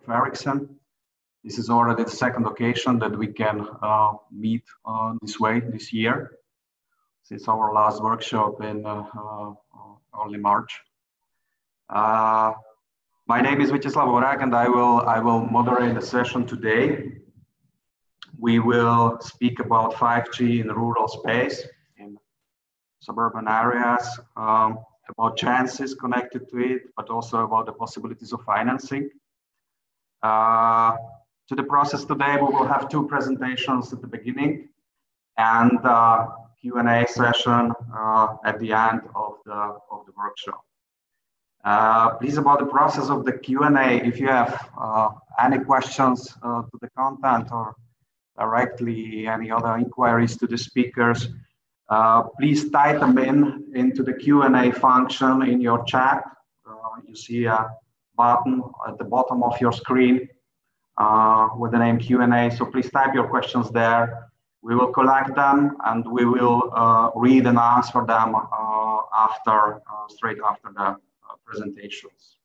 of Ericsson. This is already the second occasion that we can meet this way this year, since our last workshop in early March. My name is Vítězslav and I will moderate the session today. We will speak about 5G in rural space, in suburban areas, about chances connected to it, but also about the possibilities of financing. To the process today, we will have two presentations at the beginning and Q&A session at the end of the workshop. Please, about the process of the Q&A, if you have any questions to the content or directly any other inquiries to the speakers, please type them into the Q&A function in your chat. You see a button at the bottom of your screen with the name Q&A. So please type your questions there. We will collect them and we will read and answer them straight after the presentations.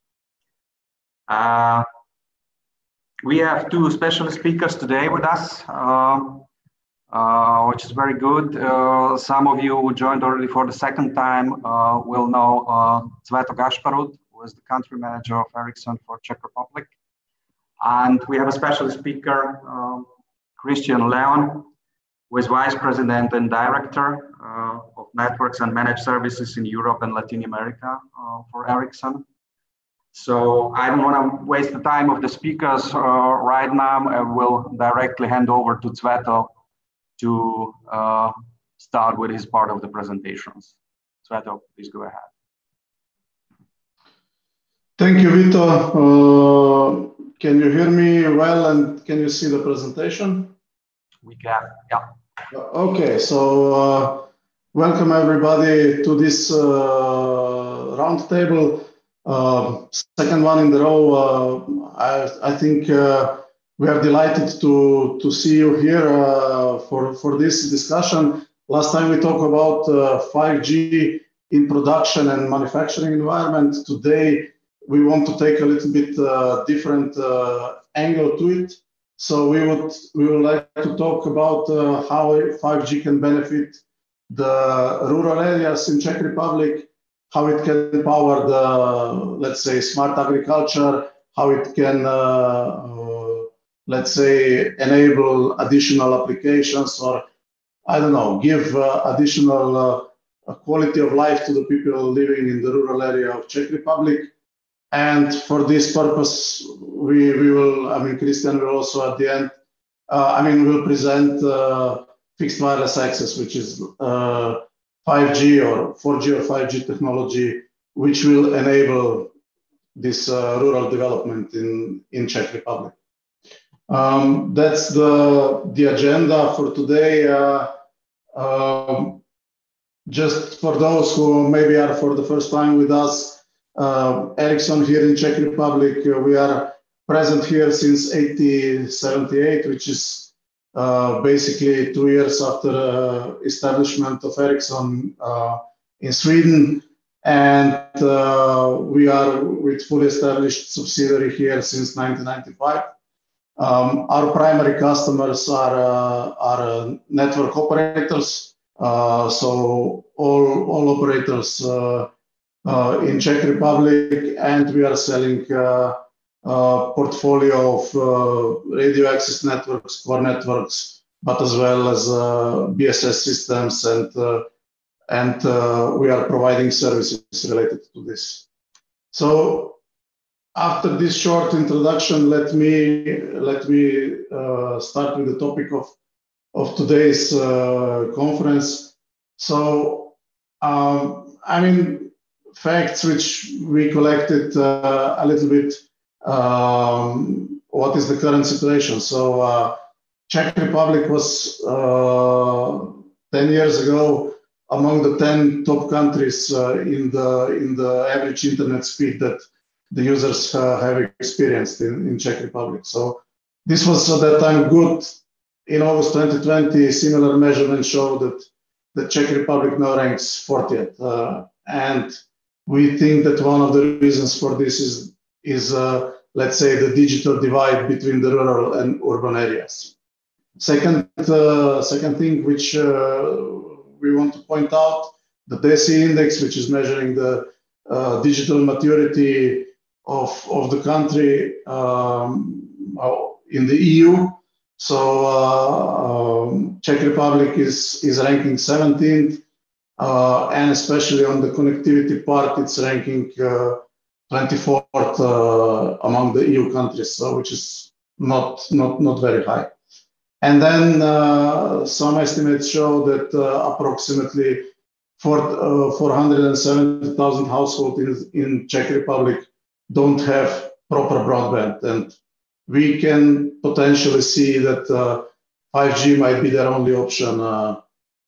We have two special speakers today with us, which is very good. Some of you who joined already for the second time will know Cveto Gašparud, who is the country manager of Ericsson for Czech Republic. And we have a special speaker, Christian Leon, who is Vice President and Director of Networks and Managed Services in Europe and Latin America for Ericsson. So I don't want to waste the time of the speakers right now. I will directly hand over to Cveto to start with his part of the presentations. Cveto, please go ahead. Thank you, Vito. Can you hear me well and can you see the presentation? We can, yeah. Okay, so welcome everybody to this roundtable. Second one in the row. I think we are delighted to see you here for this discussion. Last time we talked about 5G in production and manufacturing environment. Today we want to take a little bit different angle to it. So we would like to talk about how 5G can benefit the rural areas in Czech Republic, how it can power the, let's say, smart agriculture, how it can, let's say, enable additional applications or, I don't know, give additional quality of life to the people living in the rural area of Czech Republic. And for this purpose, we will, Christian will also at the end, we'll present fixed wireless access, which is 5G or 4G or 5G technology, which will enable this rural development in Czech Republic. That's the agenda for today. Just for those who maybe are for the first time with us, Ericsson here in Czech Republic, we are present here since 1878, which is basically 2 years after establishment of Ericsson in Sweden. And we are with fully established subsidiary here since 1995. Our primary customers are network operators. So all operators in Czech Republic, and we are selling portfolio of radio access networks, core networks, but as well as BSS systems, and we are providing services related to this. So after this short introduction, let me start with the topic of today's conference. So facts which we collected a little bit. What is the current situation? So Czech Republic was 10 years ago among the 10 top countries in the average internet speed that the users have experienced in Czech Republic. So this was at that time good. In August 2020, similar measurements show that the Czech Republic now ranks 40th. And we think that one of the reasons for this is let's say, the digital divide between the rural and urban areas. Second thing which we want to point out, the DESI index, which is measuring the digital maturity of the country in the EU. So Czech Republic is ranking 17th, and especially on the connectivity part, it's ranking 24th among the EU countries, so which is not very high. And then some estimates show that approximately 470,000 households in Czech Republic don't have proper broadband, and we can potentially see that 5G might be their only option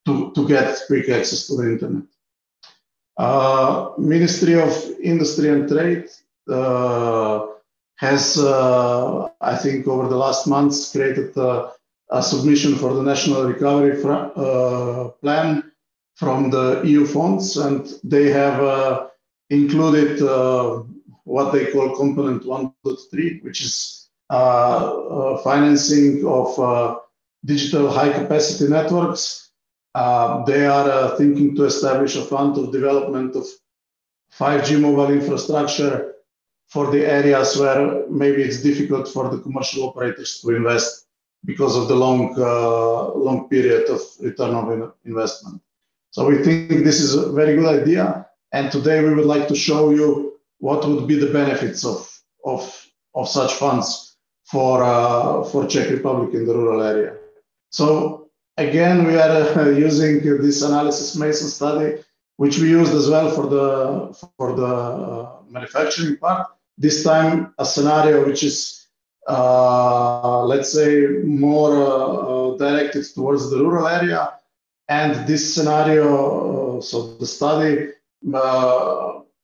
to get quick access to the internet. Ministry of Industry and Trade has, I think, over the last months, created a submission for the National Recovery Plan from the EU funds, and they have included what they call component 1.3, which is financing of digital high-capacity networks. They are thinking to establish a fund of development of 5G mobile infrastructure for the areas where maybe it's difficult for the commercial operators to invest because of the long period of return of investment. So we think this is a very good idea, and today we would like to show you what would be the benefits of such funds for Czech Republic in the rural area. So again, we are using this analysis Mason study, which we used as well for the manufacturing part. This time, a scenario which is, let's say, more directed towards the rural area. And this scenario, so the study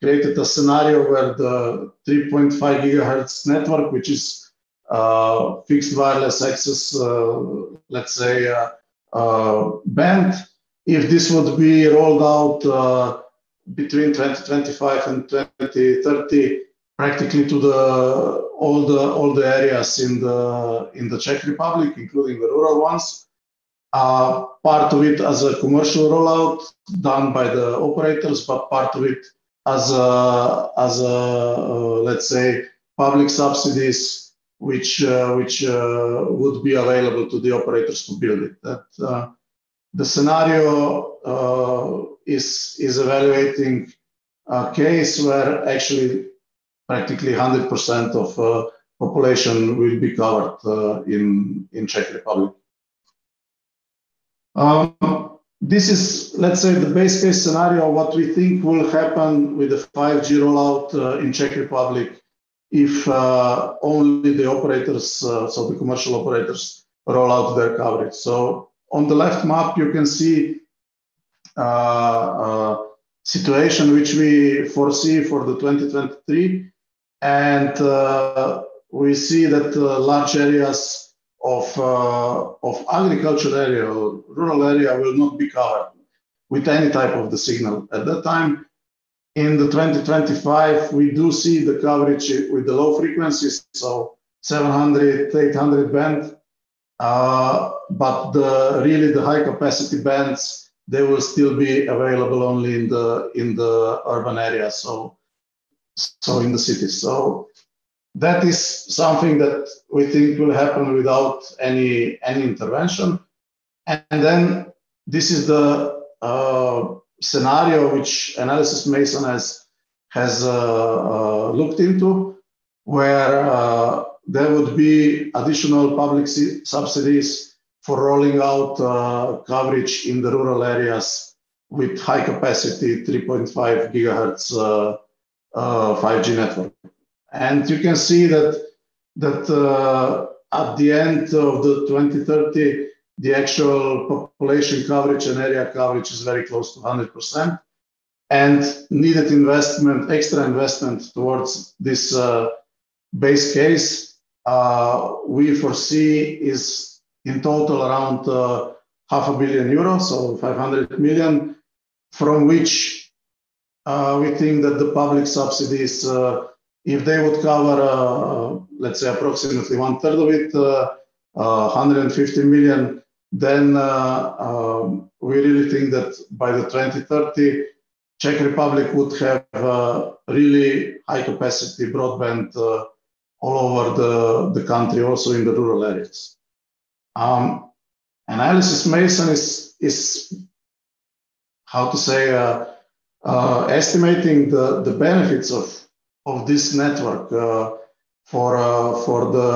created a scenario where the 3.5 gigahertz network, which is fixed wireless access, let's say, band, if this would be rolled out between 2025 and 2030, practically to all the areas in the Czech Republic, including the rural ones. Part of it as a commercial rollout done by the operators, but part of it as a let's say, public subsidies, which would be available to the operators to build it. The scenario is evaluating a case where actually practically 100% of population will be covered in Czech Republic. This is, let's say, the base case scenario, what we think will happen with the 5G rollout in Czech Republic if only the operators, so the commercial operators, roll out their coverage. So on the left map, you can see situation which we foresee for the 2023. And we see that large areas of agriculture area or rural area will not be covered with any type of the signal. At that time, in the 2025, we do see the coverage with the low frequencies, so 700, 800 band, but really the high capacity bands, they will still be available only in the urban areas, so in the cities. So that is something that we think will happen without any intervention. And then this is the scenario which Analysis Mason has looked into, where there would be additional public subsidies for rolling out coverage in the rural areas with high capacity 3.5 gigahertz 5G network. And you can see that at the end of the 2030, the actual population coverage and area coverage is very close to 100%. And needed investment, extra investment towards this base case, we foresee is in total around €500 million, so 500 million, from which we think that the public subsidies if they would cover, let's say, approximately 1/3 of it, 150 million, then we really think that by the 2030, Czech Republic would have really high capacity broadband all over the country, also in the rural areas. Analysis Mason is how to say, estimating the benefits of this network for the,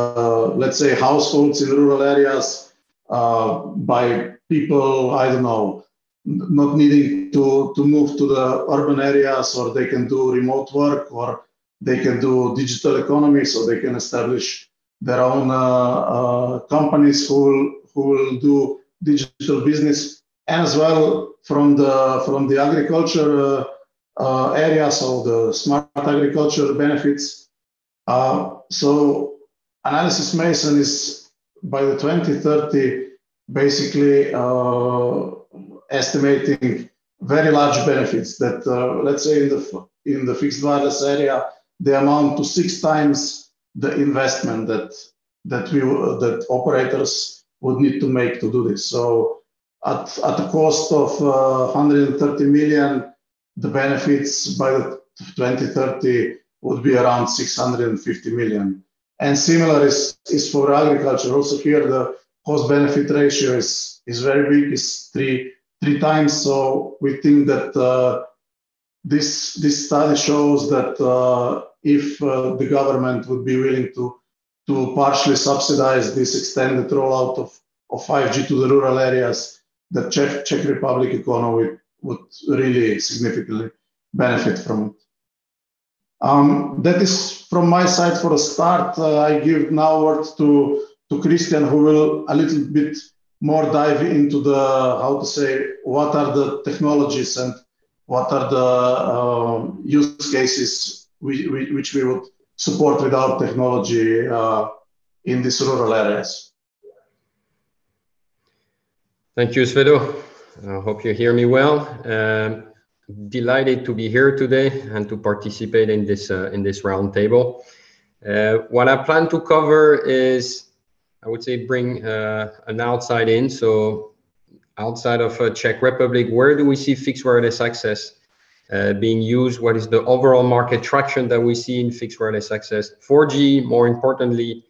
let's say, households in rural areas by people, I don't know, not needing to move to the urban areas, or they can do remote work, or they can do digital economy, so they can establish their own companies who will do digital business, and as well from the agriculture area, so the smart agriculture benefits. So Analysis Mason is by the 2030 basically estimating very large benefits that let's say in the fixed wireless area, they amount to 6 times the investment that operators would need to make to do this. So at a cost of 130 million, the benefits by the 2030 would be around 650 million. And similar is for agriculture. Also here, the cost-benefit ratio is very big, is three times. So we think that this study shows that if the government would be willing to partially subsidize this extended rollout of 5G to the rural areas, the Czech Republic economy would really significantly benefit from it. That is from my side for a start. I give now word to Christian, who will a little bit more dive into the, how to say, what are the technologies and what are the use cases which we would support with our technology in these rural areas. Thank you, Svedo. I hope you hear me well. Delighted to be here today and to participate in this roundtable. What I plan to cover is, I would say, bring an outside in. So outside of Czech Republic, where do we see fixed wireless access being used? What is the overall market traction that we see in fixed wireless access? 4G, more importantly,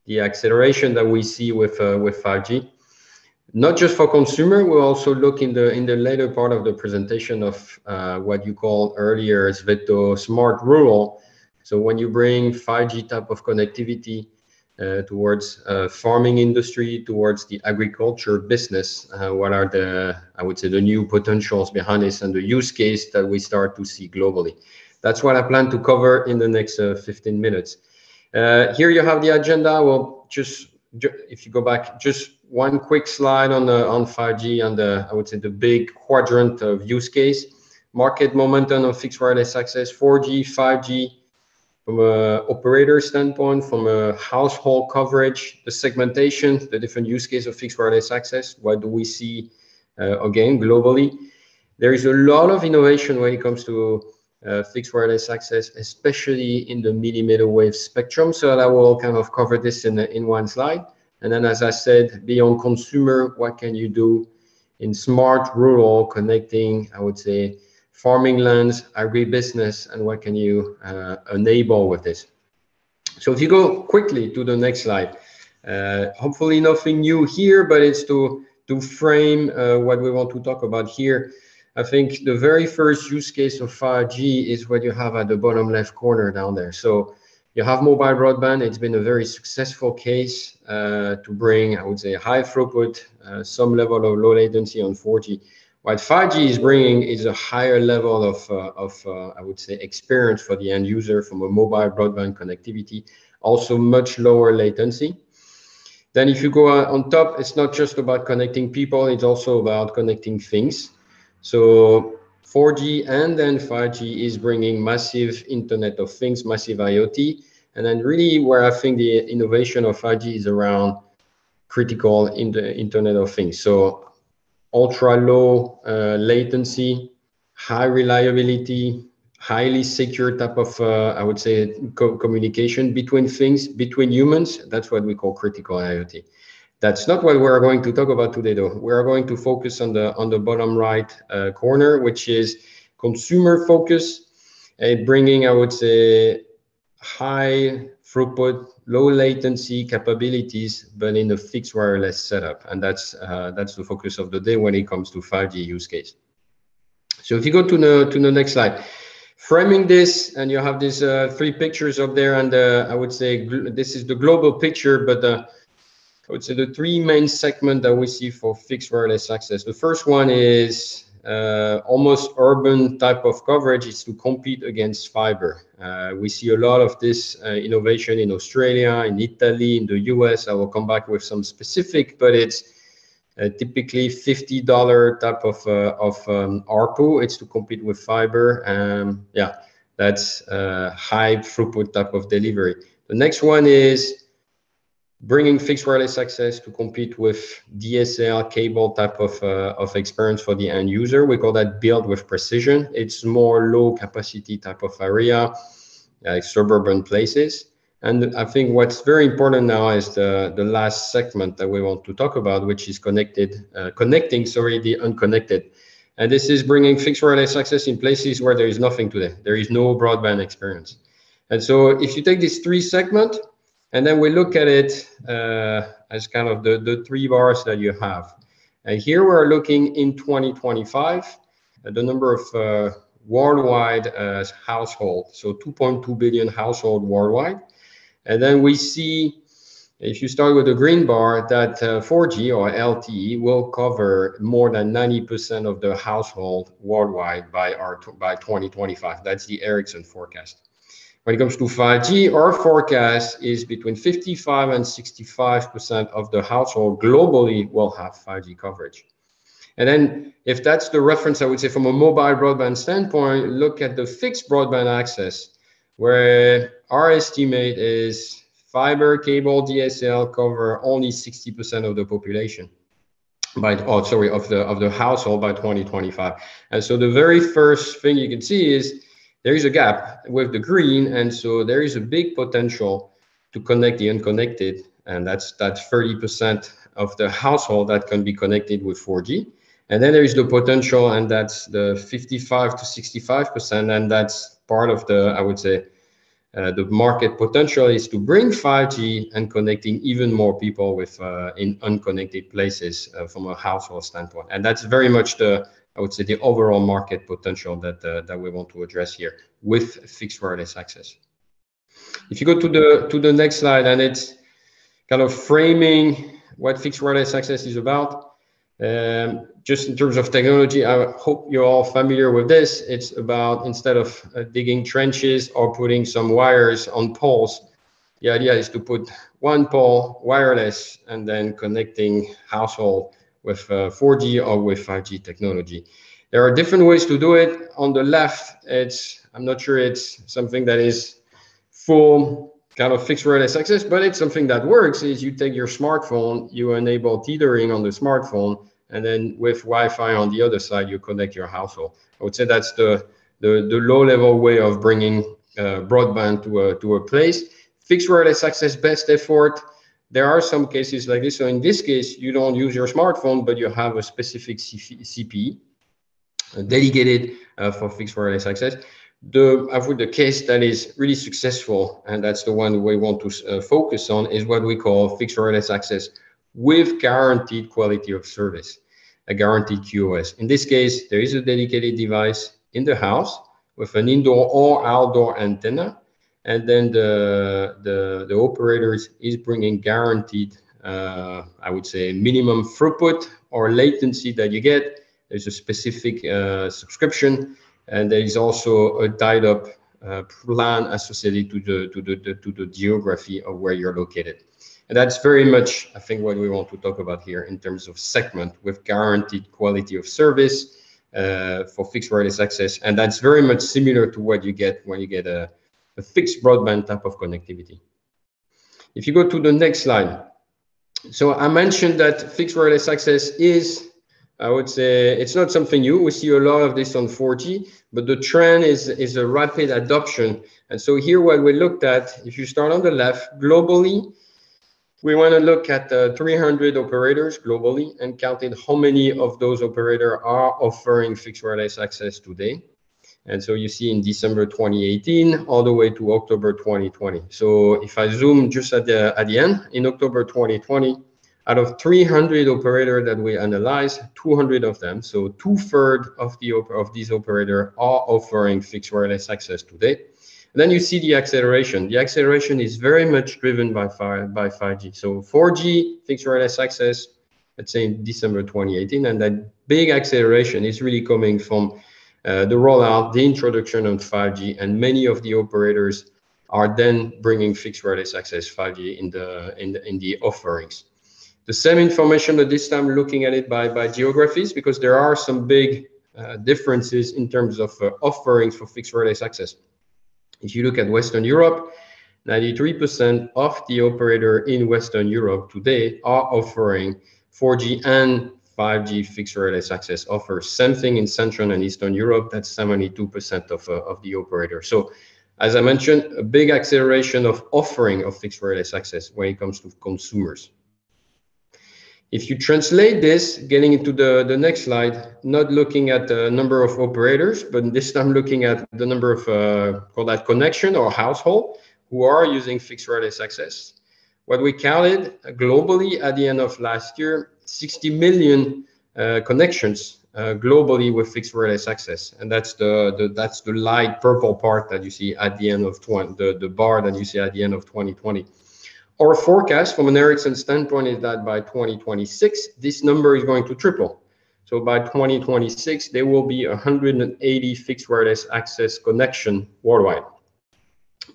the acceleration that we see with 5G. Not just for consumer, we'll also look in the later part of the presentation of what you called earlier, Sveto, smart rural. So when you bring 5G type of connectivity towards farming industry, towards the agriculture business, what are the, I would say, the new potentials behind this and the use case that we start to see globally? That's what I plan to cover in the next 15 minutes. Here you have the agenda. Well, just if you go back, just one quick slide on 5G and I would say the big quadrant of use case, market momentum of fixed wireless access, 4G, 5G, from an operator standpoint, from a household coverage, the segmentation, the different use case of fixed wireless access. What do we see again globally? There is a lot of innovation when it comes to fixed wireless access, especially in the millimeter wave spectrum. So I will kind of cover this in one slide. And then, as I said, beyond consumer, what can you do in smart rural connecting, I would say, farming lands, agribusiness, and what can you enable with this? So if you go quickly to the next slide, hopefully nothing new here, but it's to frame what we want to talk about here. I think the very first use case of 5G is what you have at the bottom left corner down there. So you have mobile broadband. It's been a very successful case to bring, I would say, high throughput, some level of low latency on 4G. What 5G is bringing is a higher level of I would say, experience for the end user from a mobile broadband connectivity, also much lower latency. Then if you go on top, it's not just about connecting people, it's also about connecting things. So 4G and then 5G is bringing massive Internet of Things, massive IoT. And then really where I think the innovation of 5G is around critical in the Internet of Things. So ultra low latency, high reliability, highly secure type of, I would say, communication between things, between humans. That's what we call critical IoT. That's not what we're going to talk about today, though. We are going to focus on the bottom right corner, which is consumer focus, bringing, I would say, high throughput, low latency capabilities, but in a fixed wireless setup. And that's the focus of the day when it comes to 5G use case. So if you go to the next slide, framing this, and you have these 3 pictures up there, and I would say this is the global picture, but I would say the 3 main segments that we see for fixed wireless access. The first one is almost urban type of coverage. Is to compete against fiber. We see a lot of this innovation in Australia, in Italy, in the US. I will come back with some specific, but it's typically $50 type of ARPU. It's to compete with fiber. Yeah, that's high throughput type of delivery. The next one is bringing fixed wireless access to compete with DSL cable type of experience for the end user. We call that build with precision. It's more low capacity type of area, like suburban places. And I think what's very important now is the last segment that we want to talk about, which is connecting the unconnected. And this is bringing fixed wireless access in places where there is nothing today. There is no broadband experience. And so if you take these 3 segments, and then we look at it as kind of the 3 bars that you have. And here we're looking in 2025 at the number of worldwide households, so 2.2 billion households worldwide. And then we see, if you start with the green bar, that 4G or LTE will cover more than 90% of the household worldwide by 2025. That's the Ericsson forecast. When it comes to 5G, our forecast is between 55 and 65% of the household globally will have 5G coverage. And then if that's the reference, I would say from a mobile broadband standpoint, look at the fixed broadband access, where our estimate is fiber, cable, DSL cover only 60% of the population of the household by 2025. And so the very first thing you can see is there is a gap with the green, and so there is a big potential to connect the unconnected, and that's 30% of the household that can be connected with 4G. And then there is the potential, and that's the 55 to 65%, and that's part of the, I would say, the market potential is to bring 5G and connecting even more people with in unconnected places from a household standpoint. And that's very much I would say the overall market potential that we want to address here with fixed wireless access. If you go to the next slide, and it's kind of framing what fixed wireless access is about. Just in terms of technology, I hope you're all familiar with this. It's about, instead of digging trenches or putting some wires on poles, the idea is to put one pole wireless and then connecting household with 4G or with 5G technology. There are different ways to do it. On the left, I'm not sure it's something that is full kind of fixed wireless access, but it's something that works. Is you take your smartphone, you enable tethering on the smartphone, and then with Wi-Fi on the other side, you connect your household. I would say that's the low-level way of bringing broadband to a place. Fixed wireless access, best effort. There are some cases like this. So in this case, you don't use your smartphone, but you have a specific CPE dedicated for fixed wireless access. I think the case that is really successful, and that's the one we want to focus on, is what we call fixed wireless access with guaranteed quality of service, a guaranteed QoS. In this case, there is a dedicated device in the house with an indoor or outdoor antenna. And then the operators is bringing guaranteed, I would say, minimum throughput or latency that you get. There's a specific subscription, and there is also a tied up plan associated to the geography of where you're located. And that's very much, I think, what we want to talk about here in terms of segment with guaranteed quality of service for fixed wireless access. And that's very much similar to what you get when you get a fixed broadband type of connectivity. If you go to the next slide. So I mentioned that fixed wireless access is I would say it's not something new. We see a lot of this on 4G, but the trend is a rapid adoption. And so here what we looked at, if you start on the left, globally, we want to look at 300 operators globally and counted how many of those operators are offering fixed wireless access today. And so you see in December 2018 all the way to October 2020. So if I zoom just at the end, in October 2020, out of 300 operators that we analyzed, 200 of them, so 2/3 of these operators are offering fixed wireless access today. And then you see the acceleration. The acceleration is very much driven by 5G. So 4G fixed wireless access, let's say in December 2018, and that big acceleration is really coming from the rollout, the introduction of 5G, and many of the operators are then bringing fixed wireless access 5G in the offerings. The same information, but this time looking at it by geographies, because there are some big differences in terms of offerings for fixed wireless access. If you look at Western Europe, 93% of the operators in Western Europe today are offering 4G and 5G fixed wireless access offers. Same thing in Central and Eastern Europe, that's 72% of the operators. So as I mentioned, a big acceleration of offering of fixed wireless access when it comes to consumers. If you translate this, getting into the next slide, not looking at the number of operators, but this time looking at the number of, call that connection or household who are using fixed wireless access. What we counted globally at the end of last year, 60 million connections globally with fixed wireless access. And that's the light purple part that you see at the end of the bar that you see at the end of 2020. Our forecast from an Ericsson standpoint is that by 2026, this number is going to triple. So by 2026, there will be 180 fixed wireless access connection worldwide.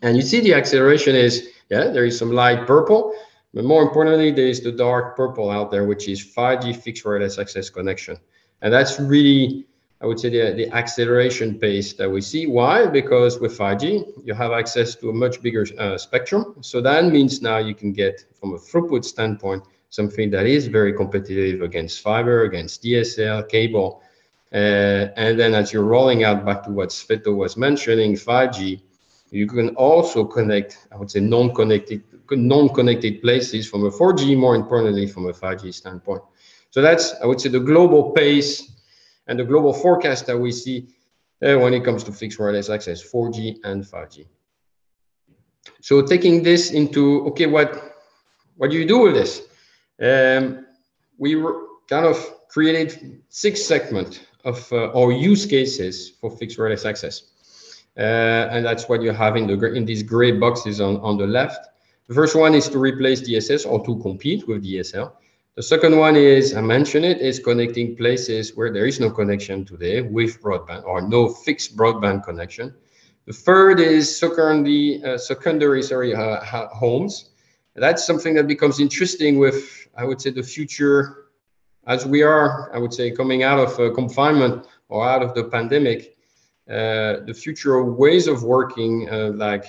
And you see the acceleration is, yeah, there is some light purple, but more importantly, there is the dark purple out there, which is 5G fixed wireless access connection. And that's really, I would say, the acceleration pace that we see. Why? Because with 5G, you have access to a much bigger spectrum. So that means now you can get, from a throughput standpoint, something that is very competitive against fiber, against DSL, cable. And then as you're rolling out, back to what Sveto was mentioning, 5G, you can also connect, I would say, non-connected places from a 4G, more importantly, from a 5G standpoint. So that's, I would say, the global pace and the global forecast that we see when it comes to fixed wireless access, 4G and 5G. So taking this into, okay, what do you do with this? We kind of created 6 segments of our use cases for fixed wireless access. And that's what you have in these gray boxes on the left. The first one is to replace DSS or to compete with DSL. The second one is, I mentioned it, is connecting places where there is no connection today with broadband or no fixed broadband connection. The third is secondary homes. That's something that becomes interesting with, I would say, the future, as we are, I would say, coming out of confinement or out of the pandemic, the future ways of working, like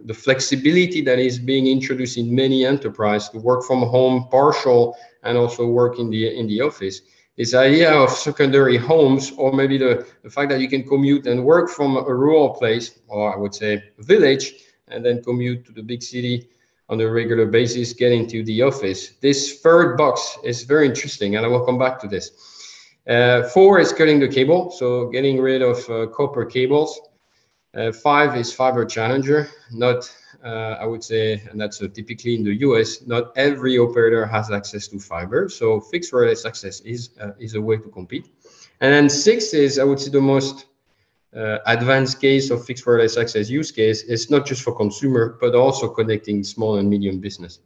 the flexibility that is being introduced in many enterprises to work from home, partial, and also work in the office. This idea of secondary homes, or maybe the fact that you can commute and work from a rural place, or I would say village, and then commute to the big city on a regular basis, getting to the office. This third box is very interesting, and I will come back to this. 4 is cutting the cable, so getting rid of copper cables. 5 is fiber challenger. Not, I would say, and that's typically in the US, not every operator has access to fiber. So fixed wireless access is a way to compete. And then 6 is, I would say, the most advanced case of fixed wireless access use case. It's not just for consumer, but also connecting small and medium business.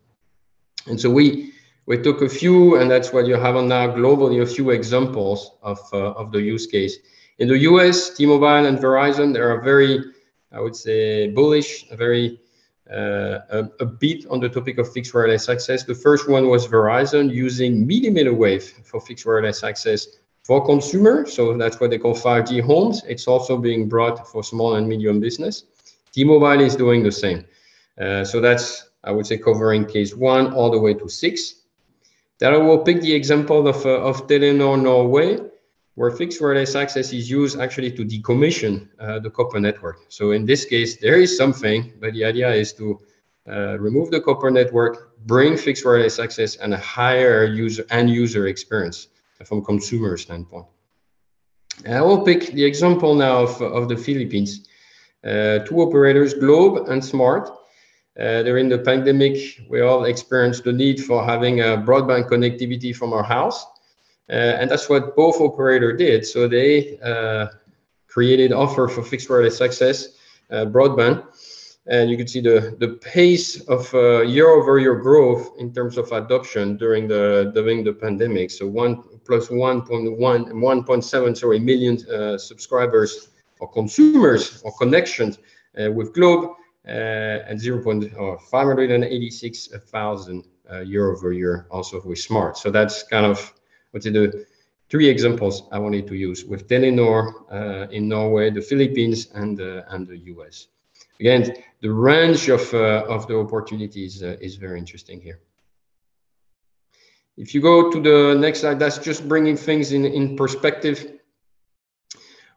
And so we took a few, and that's what you have on now globally, a few examples of the use case. In the US, T-Mobile and Verizon, they are very, I would say, bullish, very upbeat on the topic of fixed wireless access. The first one was Verizon using millimeter wave for fixed wireless access for consumer. So that's what they call 5G homes. It's also being brought for small and medium business. T-Mobile is doing the same. So that's, I would say, covering case 1 all the way to 6. Then I will pick the example of Telenor Norway, where fixed wireless access is used actually to decommission the copper network. So in this case, there is something, but the idea is to remove the copper network, bring fixed wireless access, and a higher end user experience from consumer standpoint. And I will pick the example now of the Philippines. Two operators, Globe and Smart. During the pandemic, we all experienced the need for having a broadband connectivity from our house. And that's what both operators did. So they created offer for fixed wireless access, broadband. And you can see the pace of year-over-year growth in terms of adoption during the pandemic. So 1.7 million subscribers or consumers or connections with Globe, and 586,000 year-over-year also with Smart. So that's kind of what's the three examples I wanted to use with Telenor in Norway, the Philippines, and the US. Again, the range of the opportunities is very interesting here. If you go to the next slide, that's just bringing things in perspective.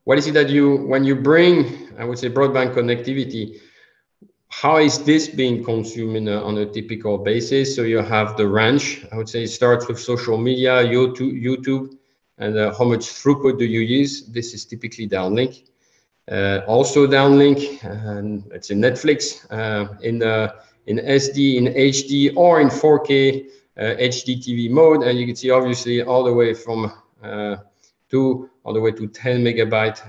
What is it that when you bring, I would say, broadband connectivity, how is this being consumed on a typical basis? So you have the range. I would say it starts with social media, YouTube, and how much throughput do you use? This is typically downlink. Also downlink, and it's in Netflix, in SD, in HD, or in 4K HD TV mode, and you can see obviously all the way from 2 all the way to 10 megabyte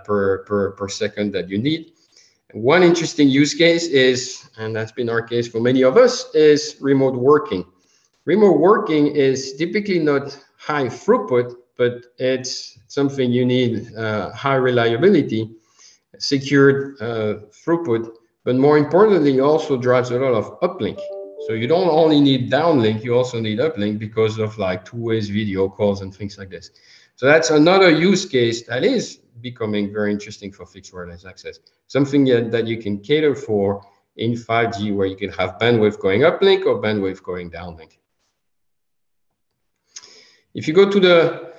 per second that you need. One interesting use case is, and that's been our case for many of us, is remote working. Remote working is typically not high throughput, but it's something you need high reliability, secured throughput, but more importantly, it also drives a lot of uplink. So you don't only need downlink, you also need uplink because of like two-way video calls and things like this. So that's another use case that is becoming very interesting for fixed wireless access. Something that you can cater for in 5G, where you can have bandwidth going uplink or bandwidth going downlink. If you go to the,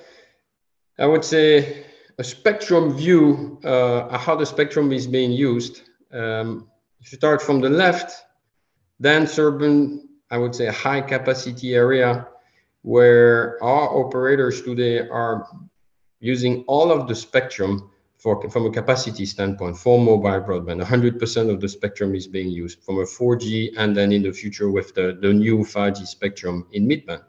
I would say, a spectrum view, how the spectrum is being used. If you start from the left, dense urban, I would say a high capacity area where our operators today are using all of the spectrum from a capacity standpoint for mobile broadband. 100% of the spectrum is being used from a 4G, and then in the future with the new 5G spectrum in midband.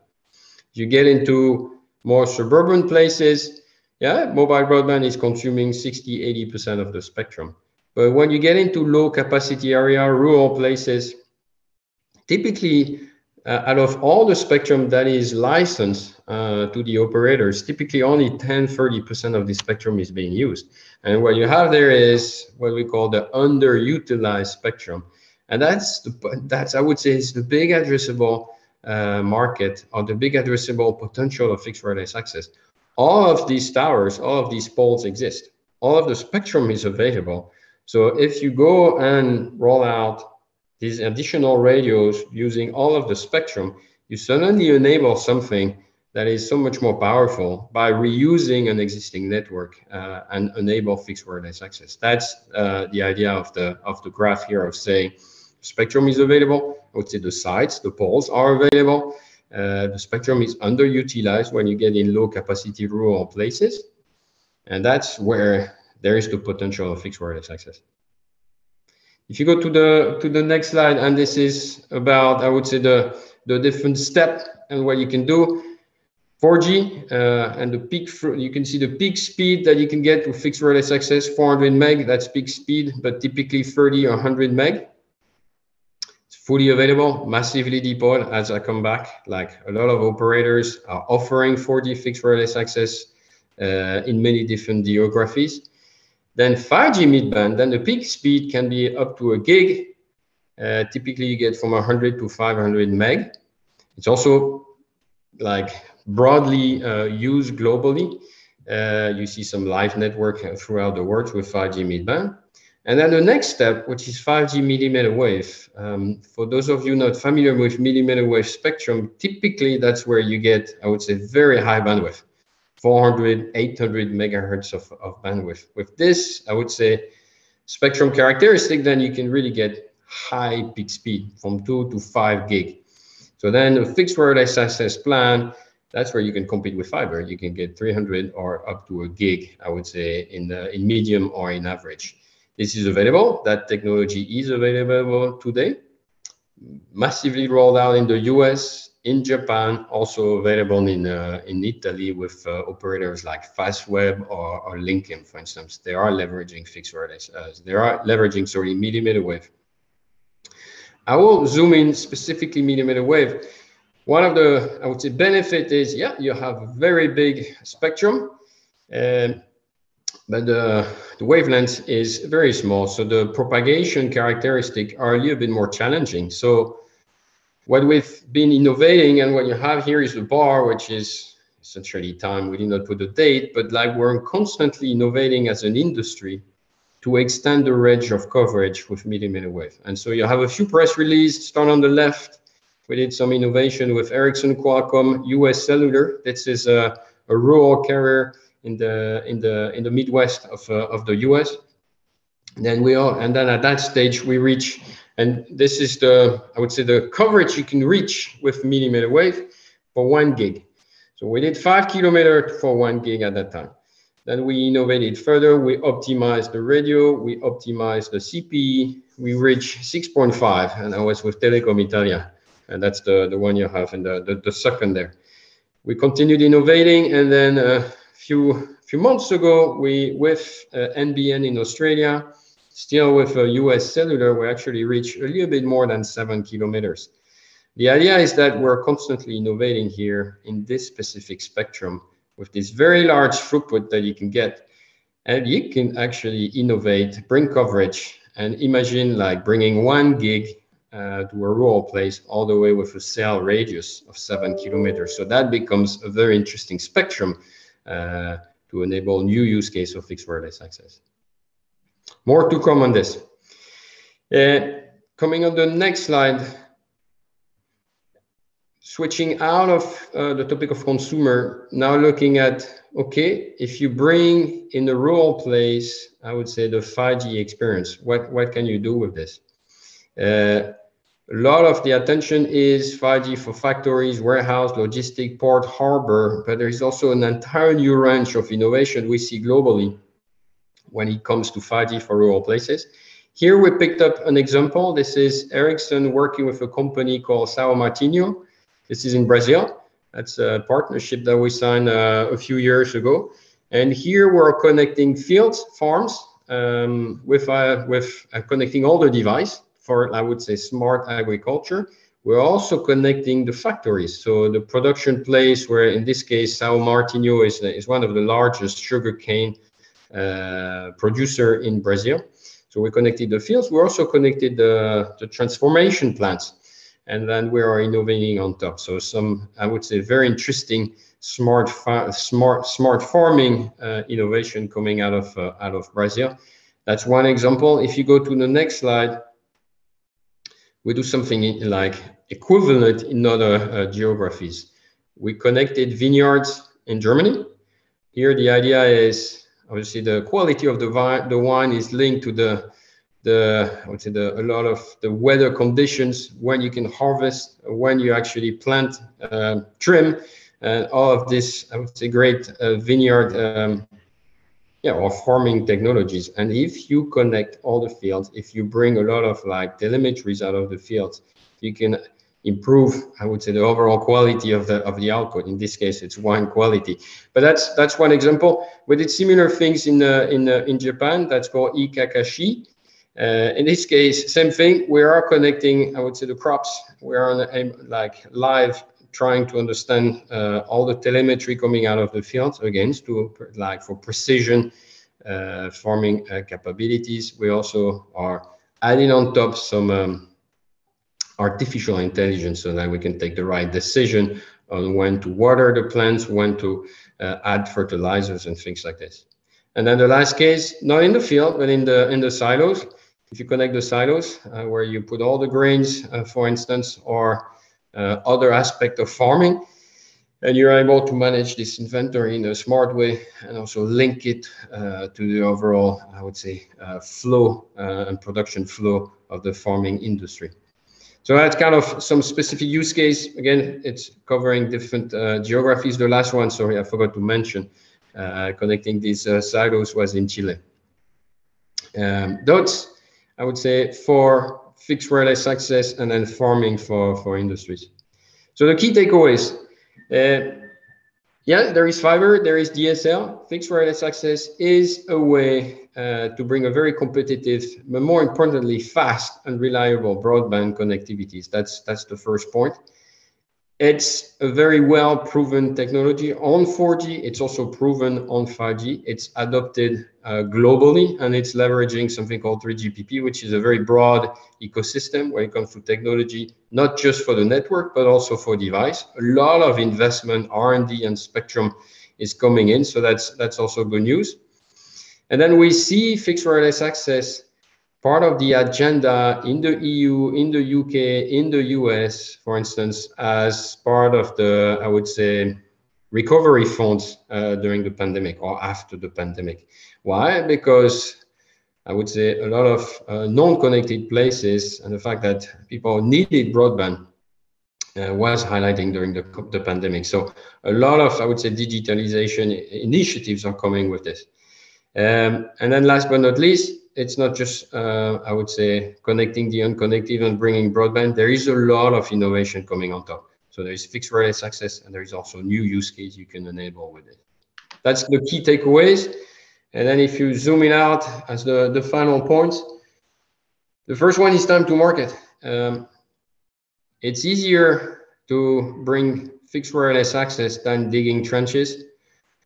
You get into more suburban places, yeah, mobile broadband is consuming 60–80% of the spectrum. But when you get into low capacity area, rural places, typically out of all the spectrum that is licensed to the operators, typically only 10–30% of the spectrum is being used. And what you have there is what we call the underutilized spectrum. And that's I would say, is the big addressable market, or the big addressable potential of fixed wireless access. All of these towers, all of these poles exist. All of the spectrum is available. So if you go and roll out these additional radios using all of the spectrum, you suddenly enable something that is so much more powerful by reusing an existing network and enable fixed wireless access. That's the idea of the graph here, of saying spectrum is available. I would say the sites, the poles are available. The spectrum is underutilized when you get in low capacity rural places. And that's where there is the potential of fixed wireless access. If you go to the next slide, and this is about, I would say, the different steps and what you can do. 4G and the peak, you can see the peak speed that you can get with fixed wireless access, 400 meg, that's peak speed, but typically 30 or 100 meg. It's fully available, massively deployed. As I come back, like a lot of operators are offering 4G fixed wireless access in many different geographies. Then 5G midband, then the peak speed can be up to a gig. Typically you get from 100 to 500 meg. It's also like broadly used globally. You see some live network throughout the world with 5G midband. And then the next step, which is 5G millimeter wave. For those of you not familiar with millimeter wave spectrum, typically that's where you get, I would say, very high bandwidth, 400, 800 megahertz of bandwidth. With this, I would say, spectrum characteristic, then you can really get high peak speed from 2 to 5 gig. So then a fixed wireless access plan, that's where you can compete with fiber. You can get 300 or up to a gig, I would say, in medium or in average. This is available. That technology is available today, massively rolled out in the US, in Japan, also available in Italy with operators like Fastweb or Linkem, for instance. They are leveraging fixed wireless. They are leveraging, sorry, millimeter wave. I will zoom in specifically millimeter wave. One of the, I would say, benefit is, yeah, you have a very big spectrum, but the wavelength is very small. So the propagation characteristics are a little bit more challenging. So what we've been innovating, and what you have here is the bar, which is essentially time. We did not put a date, but like we're constantly innovating as an industry to extend the range of coverage with millimeter wave. And so you have a few press releases. Start on the left. We did some innovation with Ericsson, Qualcomm, US Cellular. This is a rural carrier in the Midwest of the US. Then then at that stage we reach, and this is I would say the coverage you can reach with millimeter wave for 1 gig. So we did 5 kilometers for 1 gig at that time. Then we innovated further. We optimized the radio. We optimized the CPE. We reached 6.5, and I was with Telecom Italia, and that's the one you have in the second there. We continued innovating, and then a few months ago, with NBN in Australia, still with US Cellular, we actually reached a little bit more than 7 kilometers. The idea is that we're constantly innovating here in this specific spectrum with this very large throughput that you can get, and you can actually innovate, bring coverage, and imagine like bringing 1 gig to a rural place all the way with a cell radius of 7 kilometers. So that becomes a very interesting spectrum to enable new use case of fixed wireless access. More to come on this. Coming on the next slide, switching out of the topic of consumer, now looking at, okay, if you bring in a rural place, I would say the 5G experience, what can you do with this? A lot of the attention is 5G for factories, warehouse, logistic, port, harbor, but there is also an entire new range of innovation we see globally when it comes to 5G for rural places. Here we picked up an example. This is Ericsson working with a company called São Martinho. This is in Brazil. That's a partnership that we signed a few years ago. And here we're connecting fields, farms, with connecting all the devices for, I would say, smart agriculture. We're also connecting the factories. So the production place where, in this case, São Martinho is one of the largest sugarcane producer in Brazil. So we connected the fields. We also connected the transformation plants. And then we are innovating on top. So some, I would say, very interesting smart farming innovation coming out of Brazil. That's one example. If you go to the next slide, we do something like equivalent in other geographies. We connected vineyards in Germany. Here, the idea is obviously the quality of the wine is linked to I would say a lot of the weather conditions, when you can harvest, when you actually plant, trim, and all of this, I would say, great vineyard, or farming technologies. And if you connect all the fields, if you bring a lot of like telemetries out of the fields, you can improve, I would say, the overall quality of the output. In this case, it's wine quality. But that's one example. We did similar things in Japan. That's called Ikakashi. In this case, same thing. We are connecting, I would say, the crops. We are like live, trying to understand all the telemetry coming out of the fields, again, for precision farming capabilities. We also are adding on top some artificial intelligence so that we can take the right decision on when to water the plants, when to add fertilizers and things like this. And then the last case, not in the field, but in the silos. If you connect the silos where you put all the grains, for instance, or other aspect of farming, and you're able to manage this inventory in a smart way and also link it to the overall, I would say, flow and production flow of the farming industry. So that's kind of some specific use case. Again, it's covering different geographies. The last one, sorry, I forgot to mention, connecting these silos was in Chile. That's, I would say, for fixed wireless access and then farming for industries. So the key takeaways, yeah, there is fiber, there is DSL. Fixed wireless access is a way to bring a very competitive, but more importantly, fast and reliable broadband connectivities. That's the first point. It's a very well proven technology on 4G. It's also proven on 5G. It's adopted globally, and it's leveraging something called 3GPP, which is a very broad ecosystem when it comes to technology, not just for the network, but also for device. A lot of investment, R&D and spectrum is coming in. So that's also good news. And then we see fixed wireless access part of the agenda in the EU, in the UK, in the US, for instance, as part of the, I would say, recovery funds during the pandemic or after the pandemic. Why? Because I would say a lot of non-connected places and the fact that people needed broadband was highlighting during the pandemic. So a lot of, I would say, digitalization initiatives are coming with this. And then last but not least, it's not just, I would say, connecting the unconnected and bringing broadband. There is a lot of innovation coming on top. So there is fixed wireless access, and there is also new use case you can enable with it. That's the key takeaways. And then if you zoom in out as the final points, the first one is time to market. It's easier to bring fixed wireless access than digging trenches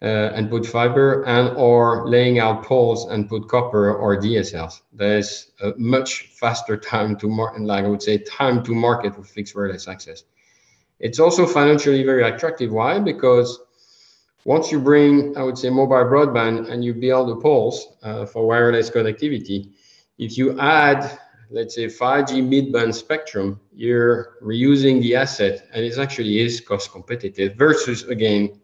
and put fiber and or laying out poles and put copper or DSLs. There's a much faster time to market, like I would say, time to market with fixed wireless access. It's also financially very attractive. Why? Because once you bring, I would say, mobile broadband and you build the poles for wireless connectivity, if you add, let's say, 5G mid-band spectrum, you're reusing the asset, and it actually is cost competitive versus, again,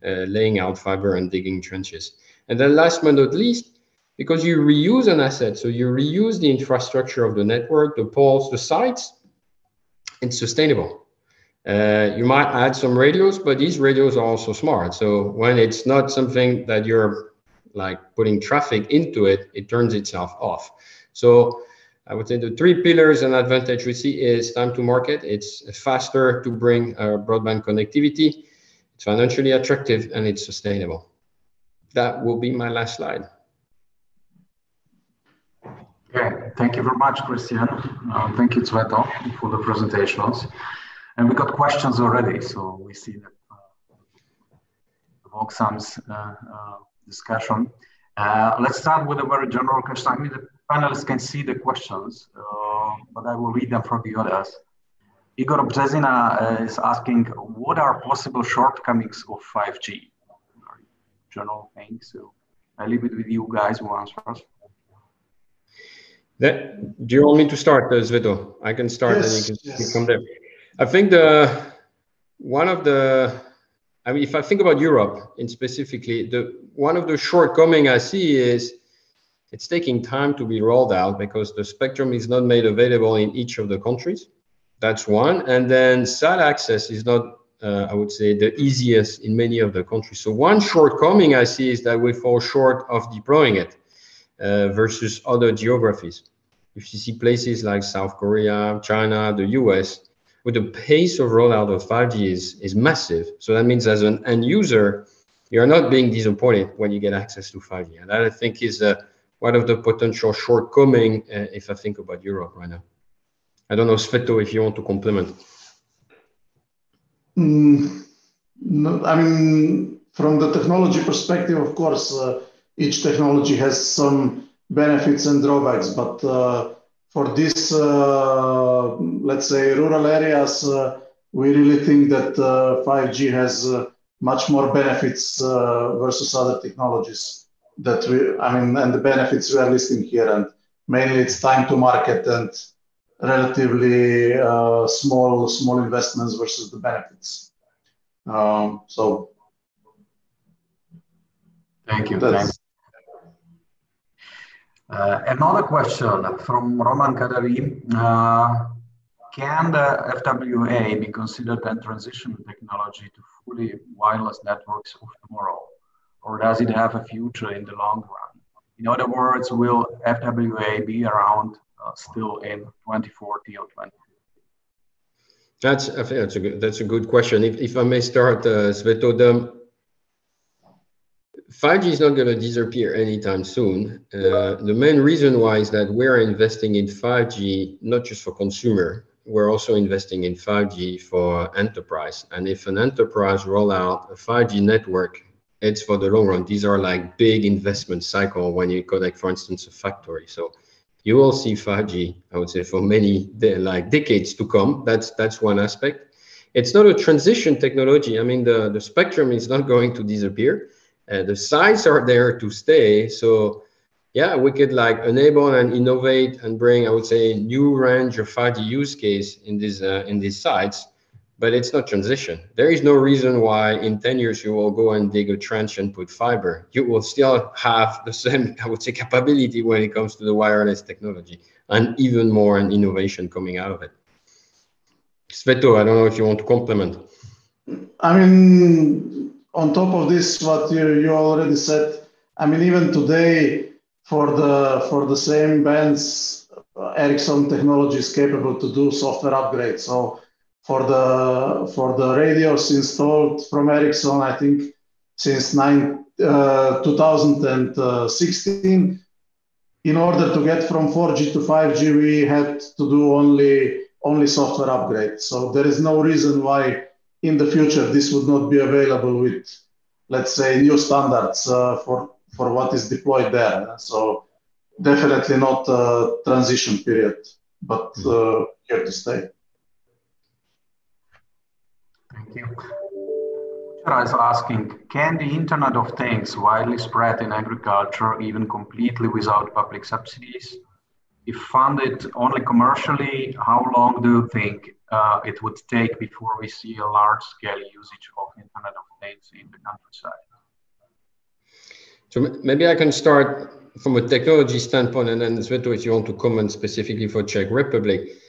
laying out fiber and digging trenches. And then last but not least, because you reuse an asset, so you reuse the infrastructure of the network, the poles, the sites, it's sustainable. You might add some radios, but these radios are also smart. So when it's not something that you're like putting traffic into it, it turns itself off. So I would say the three pillars and advantage we see is time to market. It's faster to bring broadband connectivity. It's financially attractive, and it's sustainable. That will be my last slide. Okay, thank you very much, Christian. Thank you, Cveto, for the presentations. And we got questions already, so we see that evoke some discussion. Let's start with a very general question. I mean, the panelists can see the questions, but I will read them from the others. Igor Brzezina is asking, what are possible shortcomings of 5G? General things. So I leave it with you guys who answer first. Do you want me to start, Cveto? I can start, yes, and you can come there. I think I mean, if I think about Europe in specifically, one of the shortcomings I see is it's taking time to be rolled out because the spectrum is not made available in each of the countries. That's one. And then sat access is not, I would say, the easiest in many of the countries. So one shortcoming I see is that we fall short of deploying it versus other geographies. If you see places like South Korea, China, the US, with the pace of rollout of 5G is massive. So that means as an end user, you're not being disappointed when you get access to 5G. And that I think is one of the potential shortcomings if I think about Europe right now. I don't know, Cveto, if you want to complement. No, I mean, from the technology perspective, of course, each technology has some benefits and drawbacks, but for this, let's say, rural areas, we really think that 5G has much more benefits versus other technologies. and the benefits we are listing here, and mainly it's time to market and relatively small investments versus the benefits. So thank you. Another question from Roman Kadari. Can the FWA be considered a transition technology to fully wireless networks of tomorrow, or does it have a future in the long run? In other words, will FWA be around still in 2040 or 2050? That's a good question. If I may start, Sveto, 5G is not going to disappear anytime soon. The main reason why is that we're investing in 5G, not just for consumer, we're also investing in 5G for enterprise. And if an enterprise roll out a 5G network, it's for the long run. These are like big investment cycle when you connect, for instance, a factory. So you will see 5G, I would say, for many decades to come. That's one aspect. It's not a transition technology. I mean, the spectrum is not going to disappear. The sites are there to stay. So yeah, we could enable and innovate and bring, I would say, new range of 5G use case in these sites, but it's not transition. There is no reason why in 10 years you will go and dig a trench and put fiber. You will still have the same, I would say, capability when it comes to the wireless technology, and even more an innovation coming out of it. Sveto, I don't know if you want to complement. I mean, on top of this, what you already said, I mean, even today, for the same bands, Ericsson technology is capable to do software upgrades. So for the radios installed from Ericsson, I think since 2016, in order to get from 4G to 5G, we had to do only software upgrades. So there is no reason why in the future this would not be available with, let's say, new standards for what is deployed there. So definitely not a transition period, but here to stay. Thank you. I was asking, can the Internet of Things widely spread in agriculture even completely without public subsidies? If funded only commercially, how long do you think it would take before we see a large-scale usage of Internet of Things in the countryside? So maybe I can start from a technology standpoint, and then Sveto, if you want to comment specifically for Czech Republic.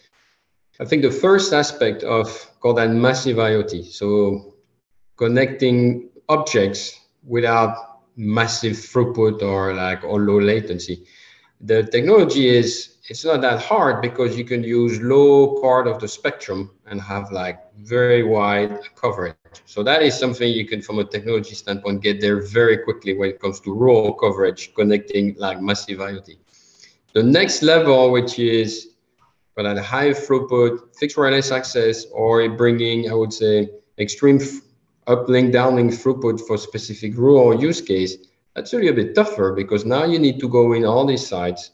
I think the first aspect of called that massive IoT, so connecting objects without massive throughput or low latency. The technology it's not that hard because you can use low part of the spectrum and have very wide coverage. So that is something you can, from a technology standpoint, get there very quickly when it comes to rural coverage, connecting massive IoT. The next level, which is for that high throughput, fixed wireless access, or bringing, I would say, extreme uplink, downlink throughput for specific rural use case, that's really a bit tougher because now you need to go in all these sites,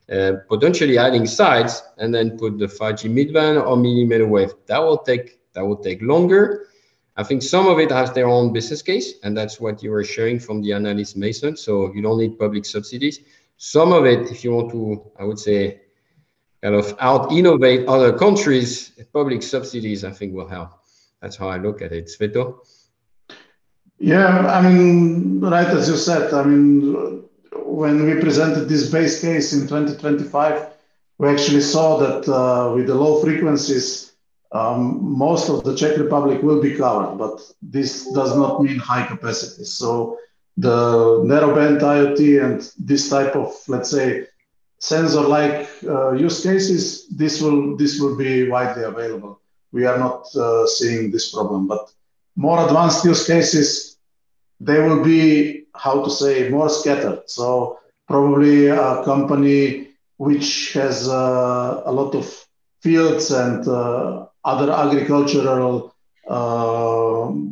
potentially adding sites, and then put the 5G midband or millimeter wave. That will take longer. I think some of it has their own business case, and that's what you were sharing from the analyst Mason. So you don't need public subsidies. Some of it, if you want to, I would say, kind of out-innovate other countries, public subsidies, I think, will help. That's how I look at it. Sveto? Yeah, I mean, right as you said, I mean, when we presented this base case in 2025, we actually saw that with the low frequencies, most of the Czech Republic will be covered, but this does not mean high capacity. So the narrowband IoT and this type of, let's say, sensor-like use cases, this will be widely available. We are not seeing this problem, but more advanced use cases, they will be, how to say, more scattered. So probably a company which has a lot of fields and other agricultural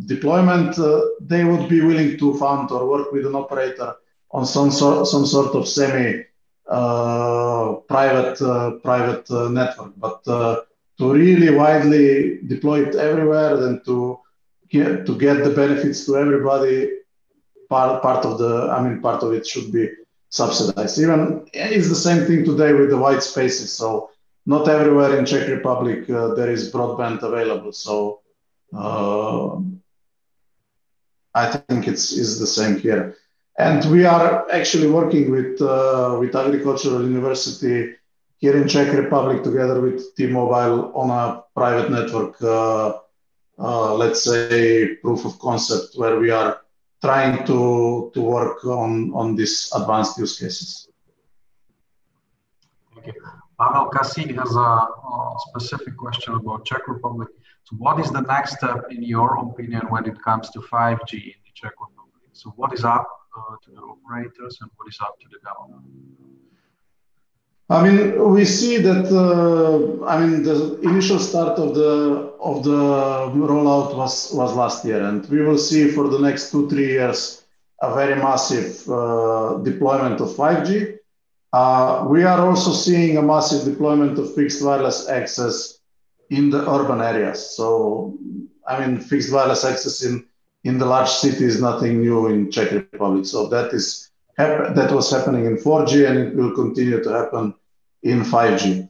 deployment, they would be willing to fund or work with an operator on some sort of semi-private network. But to really widely deploy it everywhere and to get the benefits to everybody, part of it should be subsidized. Even it's the same thing today with the white spaces. So not everywhere in Czech Republic there is broadband available. So I think it's the same here. And we are actually working with Agricultural University here in Czech Republic together with T-Mobile on a private network, let's say proof of concept, where we are trying to work on these advanced use cases. Okay. Pavel Kasík has a specific question about Czech Republic. So what is the next step, in your opinion, when it comes to 5G in the Czech Republic? So what is up to the operators and what is up to the government? I mean, we see that the initial start of the rollout was last year, and we will see for the next 2-3 years a very massive deployment of 5G. We are also seeing a massive deployment of fixed wireless access in the urban areas. So, I mean, fixed wireless access in the large city is nothing new in Czech Republic. So that was happening in 4G, and it will continue to happen in 5G.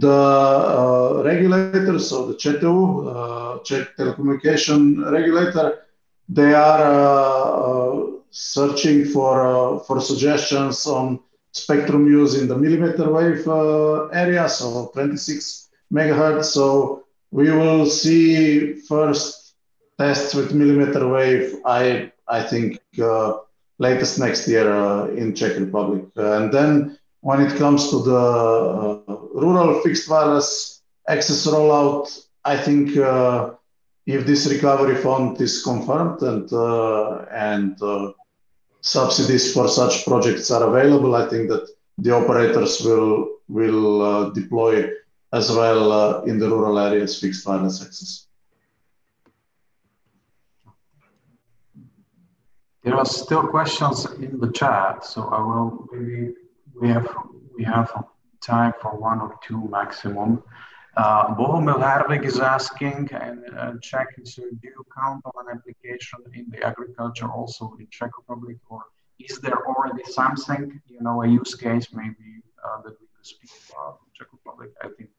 The regulators, so the ČTÚ, Czech Telecommunication Regulator, they are searching for suggestions on spectrum use in the millimeter wave area, so 26 megahertz. So we will see first tests with millimeter wave, I think, latest next year in Czech Republic. And then when it comes to the rural fixed wireless access rollout, I think if this recovery fund is confirmed and subsidies for such projects are available, I think that the operators will deploy as well in the rural areas fixed wireless access. There are still questions in the chat, so I will maybe we have time for 1 or 2 maximum. Bohumil Hervik is asking and checking, so do you count on an application in the agriculture also in Czech Republic, or is there already something, a use case maybe that we could speak about in Czech Republic? I think.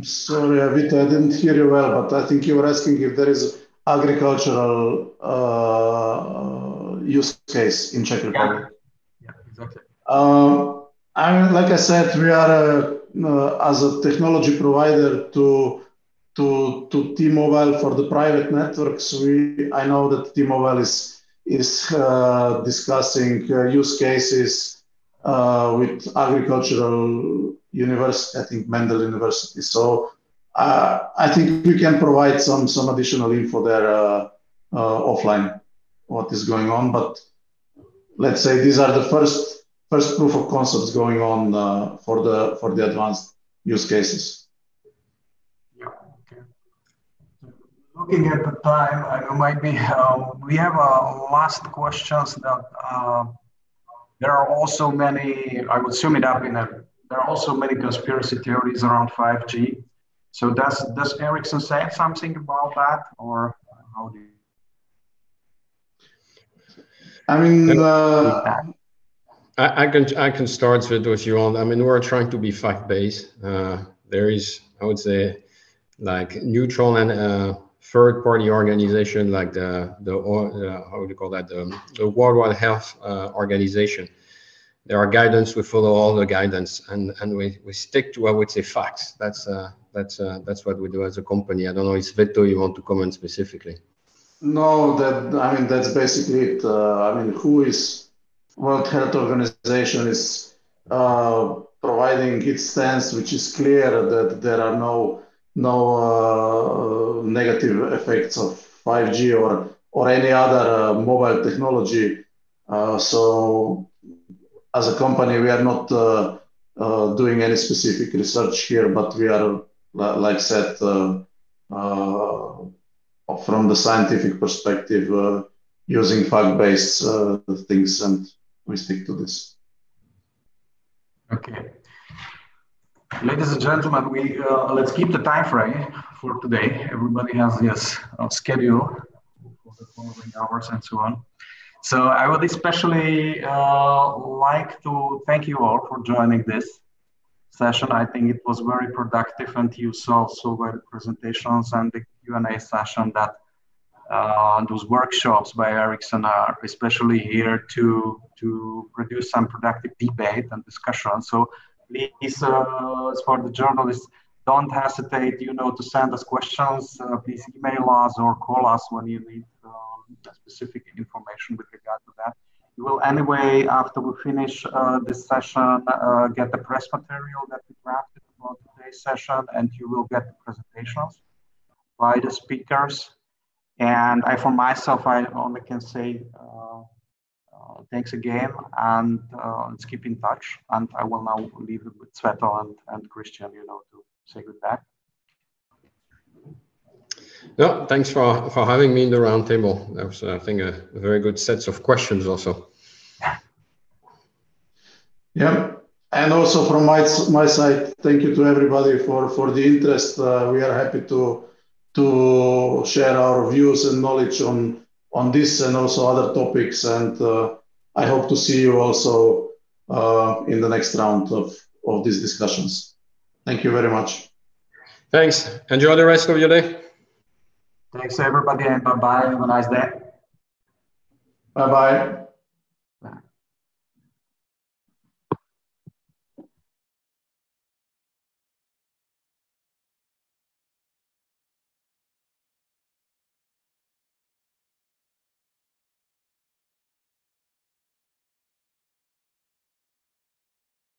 Sorry, Avita, I didn't hear you well, but I think you were asking if there is agricultural use case in Czech Republic. Yeah, exactly. Like I said, we are as a technology provider to T-Mobile for the private networks. I know that T-Mobile is discussing use cases with agricultural university, I think Mendel University. So I think we can provide some additional info there offline, what is going on. But let's say these are the first proof of concepts going on for the advanced use cases. Yeah. Okay. Looking at the time, I know maybe we have last questions that there are also many. I would sum it up in there are also many conspiracy theories around 5G. So does Ericsson say something about that, or how do you? I mean, I can start with what you want. I mean, we're trying to be fact-based. There is, I would say, like neutral and third-party organization like the how do you call that? The World Wide Health Organization. There are guidance. We follow all the guidance, and we stick to, I would say, facts. That's what we do as a company. I don't know if Vito, you want to comment specifically. No, that's basically it. Who is World Health Organization is providing its stance, which is clear that there are no negative effects of 5G or any other mobile technology. So as a company, we are not doing any specific research here, but we are, like said, from the scientific perspective, using fact-based things, and we stick to this. Okay. Ladies and gentlemen, let's keep the time frame for today. Everybody has this schedule for the following hours and so on. So I would especially like to thank you all for joining this session. I think it was very productive, and you saw also by the presentations and the Q&A session that those workshops by Ericsson are especially here to produce some productive debate and discussion. So please, for the journalists, don't hesitate, to send us questions. Please email us or call us when you need specific information with regard to that. You will anyway, after we finish this session, get the press material that we drafted about today's session, and you will get the presentations by the speakers. And for myself, I only can say thanks again, and let's keep in touch. And I will now leave it with Sveto and Christian, to say goodbye. No, thanks for having me in the roundtable. That was, I think, a very good set of questions also. Yeah, and also from my side, thank you to everybody for the interest. We are happy to share our views and knowledge on this and also other topics. And I hope to see you also in the next round of these discussions. Thank you very much. Thanks. Enjoy the rest of your day. Thanks, everybody, and bye-bye. Have a nice day. Bye-bye.